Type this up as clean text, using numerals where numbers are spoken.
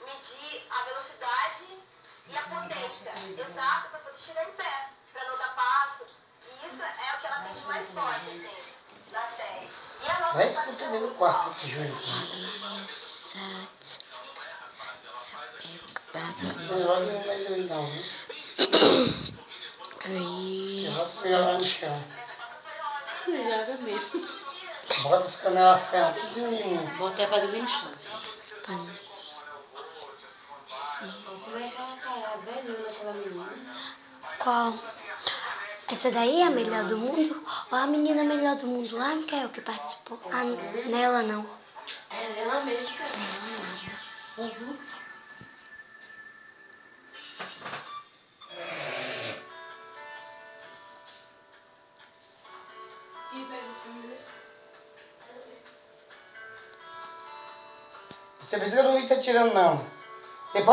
Medir a velocidade e a potência exata para poder chegar em pé, para não dar passo. E isso é o que ela tem de mais forte, assim, da série. E a nossa Vai escutando no quarto aqui, Júlio. Você não joga no meio do não, né? Eu vou pegar lá no chão. Joga mesmo. Bota as canelas, tudinho. Bota pra dormir no chão. Como é que ela tá? A velhona daquela menina. Qual? Essa daí é a melhor do mundo? Ou a menina melhor do mundo lá, não quer o que participou? Ah, nela não. É ela mesmo, cara. Uhum. E pega o filme. Você pensa que eu não vi você tirando, não.